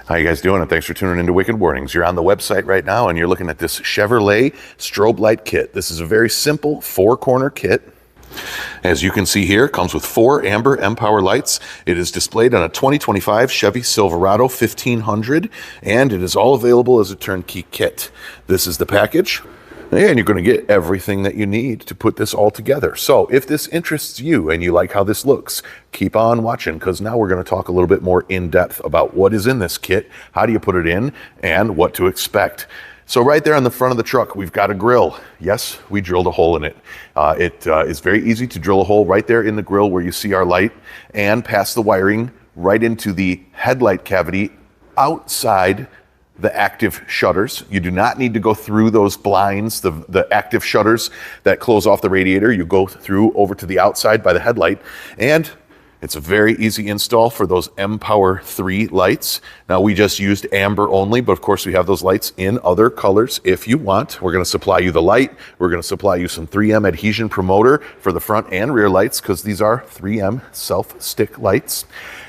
How you guys doing? And thanks for tuning into Wicked Warnings. You're on the website right now and you're looking at this Chevrolet Strobe Light Kit. This is a very simple 4-corner kit. As you can see here, it comes with 4 amber mpower lights. It is displayed on a 2025 Chevy Silverado 1500, and it is all available as a turnkey kit. This is the package, and you're going to get everything that you need to put this all together. So if this interests you and you like how this looks, keep on watching, because now we're going to talk a little bit more in depth about what is in this kit, how do you put it in, and what to expect. So right there on the front of the truck, we've got a grill. Yes, we drilled a hole in it. It is very easy to drill a hole right there in the grill where you see our light and pass the wiring right into the headlight cavity outside the active shutters. You do not need to go through those blinds, the active shutters that close off the radiator. You go through over to the outside by the headlight, and it's a very easy install for those mpower 3 lights. Now we just used amber only, but of course we have those lights in other colors if you want. We're going to supply you the light. We're going to supply you some 3M Adhesion Promoter for the front and rear lights, because these are 3M self-stick lights.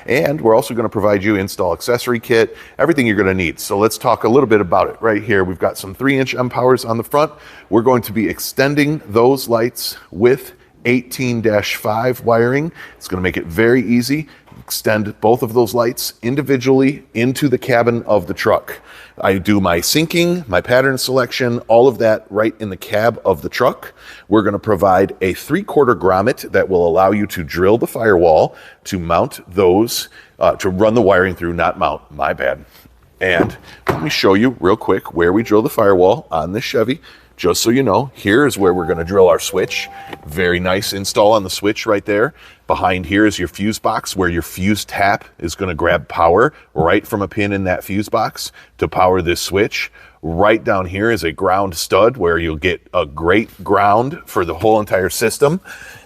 And we're also going to provide you install accessory kit, everything you're going to need. So let's talk a little bit about it. Right here, we've got some 3-inch mpowers on the front. We're going to be extending those lights with 18-5 wiring. It's going to make it very easy. Extend both of those lights individually into the cabin of the truck. I do my syncing, my pattern selection, all of that right in the cab of the truck. We're going to provide a 3/4 grommet that will allow you to drill the firewall, to mount those, to run the wiring through, not mount, my bad. And let me show you real quick where we drill the firewall on this Chevy. Just so you know, here is where we're going to drill our switch. Very nice install on the switch right there. Behind here is your fuse box, where your fuse tap is going to grab power right from a pin in that fuse box to power this switch. Right down here is a ground stud, where you'll get a great ground for the whole entire system.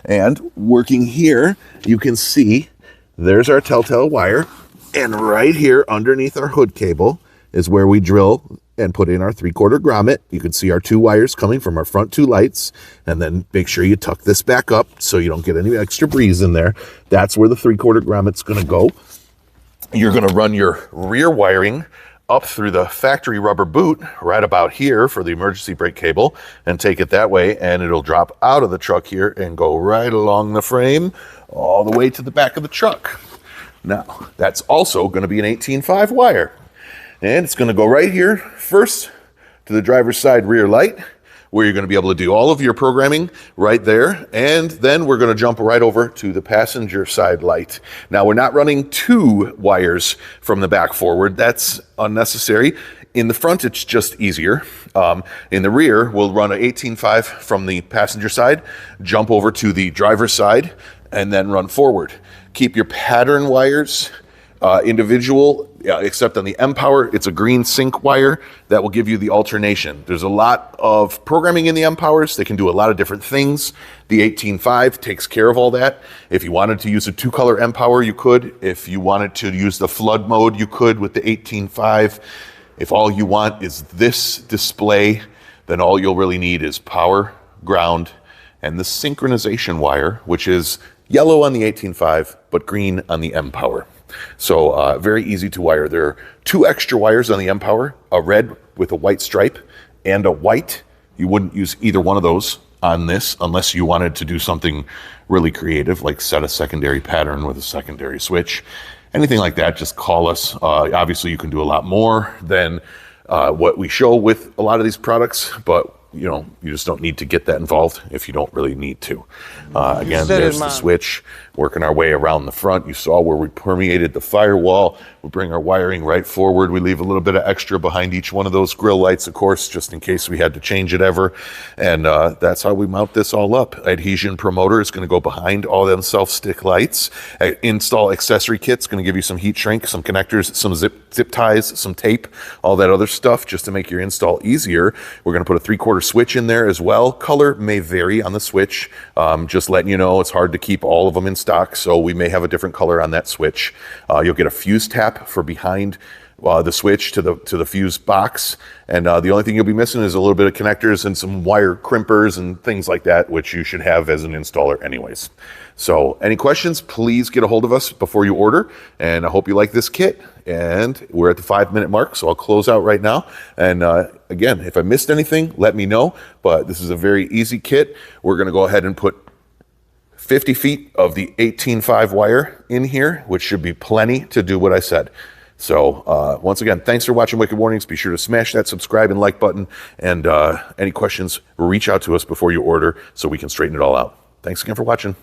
And working here, you can see there's our telltale wire. And right here underneath our hood cable is where we drill and put in our 3/4 grommet. You can see our 2 wires coming from our front 2 lights, and then make sure you tuck this back up so you don't get any extra breeze in there. That's where the 3/4 grommet's going to go. You're going to run your rear wiring up through the factory rubber boot right about here for the emergency brake cable, and take it that way, and it'll drop out of the truck here and go right along the frame all the way to the back of the truck. Now, that's also going to be an 18-5 wire. And it's going to go right here first to the driver's side rear light, where you're going to be able to do all of your programming right there. And then we're going to jump right over to the passenger side light. Now, we're not running 2 wires from the back forward. That's unnecessary. In the front, it's just easier. In the rear, we'll run an 18-5 from the passenger side, jump over to the driver's side, and then run forward. Keep your pattern wires individual, except on the mpower, it's a green sync wire that will give you the alternation. There's a lot of programming in the mpowers. They can do a lot of different things. The 18.5 takes care of all that. If you wanted to use a 2-color mpower, you could. If you wanted to use the flood mode, you could with the 18.5. If all you want is this display, then all you'll really need is power, ground, and the synchronization wire, which is yellow on the 18.5, but green on the mpower. So very easy to wire. There are 2 extra wires on the mpower, a red with a white stripe and a white. You wouldn't use either one of those on this unless you wanted to do something really creative, like set a secondary pattern with a secondary switch. Anything like that, just call us. Obviously, you can do a lot more than what we show with a lot of these products, but you know, you just don't need to get that involved if you don't really need to. Again, there's the switch, working our way around the front. You saw where we permeated the firewall. We bring our wiring right forward. We leave a little bit of extra behind each one of those grill lights, of course, just in case we had to change it ever. And that's how we mount this all up. Adhesion Promoter is going to go behind all them self-stick lights. Install Accessory Kit's going to give you some heat shrink, some connectors, some zip ties, some tape, all that other stuff just to make your install easier. We're going to put a 3/4 switch in there as well. Color may vary on the switch. Just letting you know, it's hard to keep all of them in stock, so we may have a different color on that switch. You'll get a fuse tap for behind the switch to the fuse box, and the only thing you'll be missing is a little bit of connectors and some wire crimpers and things like that, which you should have as an installer anyways. So any questions, please get a hold of us before you order, and I hope you like this kit. And we're at the 5-minute mark, so I'll close out right now. And again, if I missed anything, let me know, but this is a very easy kit. We're gonna go ahead and put 50 feet of the 18.5 wire in here, which should be plenty to do what I said. So once again, thanks for watching Wicked Warnings. Be sure to smash that subscribe and like button, and any questions, reach out to us before you order so we can straighten it all out. Thanks again for watching.